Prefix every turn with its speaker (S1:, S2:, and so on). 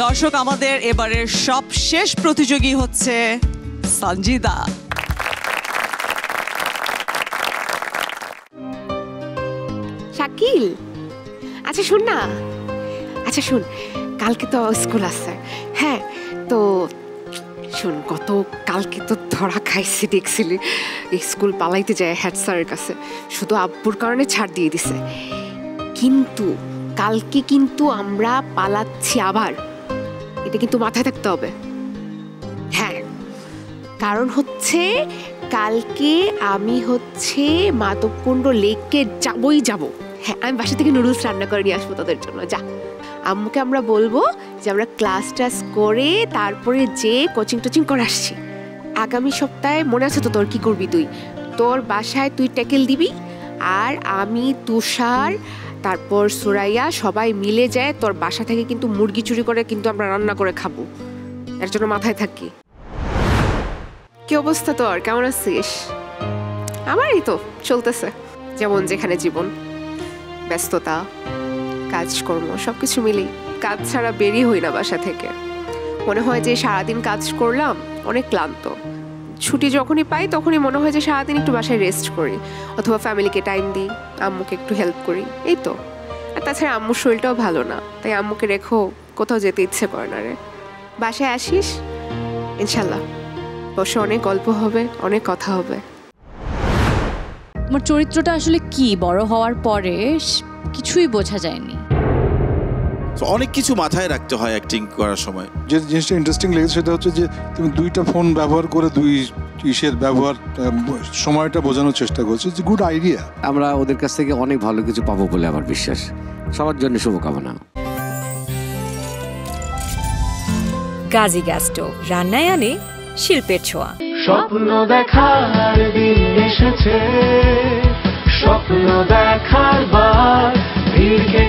S1: দর্শক, আমাদের এবারের সবশেষ প্রতিযোগী হচ্ছে সঞ্জিদা।
S2: শাকিল, আচ্ছা শোন না, আচ্ছা শোন, কালকে তো স্কুল আছে। হ্যাঁ, তো শোন, কালকে তো ধরা খাইছি, দেখছিলি স্কুল পালাইতে যায় হেড স্যারের কাছে, শুধু আব্বুর কারণে ছাড় দিয়ে দিছে। কিন্তু কালকে কিন্তু আমরা পালাচ্ছি আবার, এটা কিন্তু মাথায় থাকতে হবে। হ্যাঁ, কারণ হচ্ছে কালকে আমি মাধবকুণ্ড লেকে যাব। হ্যাঁ, আমি বাসা থেকে নুডলস রান্না করে নিয়ে আসবো তোদের জন্য। যা, আম্মুকে আমরা বলবো যে আমরা ক্লাস টাস করে তারপরে যে কোচিং টোচিং করে আসছি। আগামী সপ্তাহে মনে আছে তো তোর? কি করবি তুই? তোর বাসায় তুই ট্যাকেল দিবি, আর আমি, তুষার, তারপর সুরাইয়া সবাই মিলে যায় তোর বাসা থেকে কিন্তু মুরগি চুরি করে কিন্তু আমরা রান্না করে খাবো। এর জন্য মাথায় থাকি। কি অবস্থা তোর? কেমন আছিস? আমার এই তো চলতেছে, যেমন যেখানে জীবন, ব্যস্ততা, কাজকর্ম সবকিছু মিলেই। কাজ ছাড়া বেরিয়ে হই না বাসা থেকে। মনে হয় যে সারাদিন কাজ করলাম, অনেক ক্লান্ত। ছুটি যখনই পাই তখনই মনে হয় যে সারাদিন একটু বাসায় রেস্ট করি, অথবা ফ্যামিলিকে টাইম দিই, আম্মুকে একটু হেল্প করি, এই তো। আর তাছাড়া আম্মুর শরীরটাও ভালো না, তাই আম্মুকে রেখো কোথাও যেতে ইচ্ছে করে না রে। বাসায় আসিস ইনশাল্লাহ, বসে অনেক গল্প হবে, অনেক কথা হবে।
S3: আমার চরিত্রটা আসলে কি বড় হওয়ার পরে কিছুই বোঝা যায়নি।
S4: অনেক কিছু মাথায় রাখতে হয় অ্যাক্টিং করার সময়।
S5: যে জিনিসটা ইন্টারেস্টিং লেগেছে সেটা হচ্ছে যে তুমি দুইটা ফোন ব্যবহার করে দুই ইসের ব্যবহার সময়টা বোঝানোর চেষ্টা করছো। It's good idea.
S6: আমরা ওদের কাছ থেকে অনেক ভালো কিছু পাবো বলে আমার বিশ্বাস। সবার জন্য শুভকামনা।
S7: গাজী গ্যাস স্টোভ, রান্নায় আনে শিল্পের ছোঁয়া।
S8: স্বপ্ন দেখার দিন এসেছে, স্বপ্ন দেখার বার ভিড়কে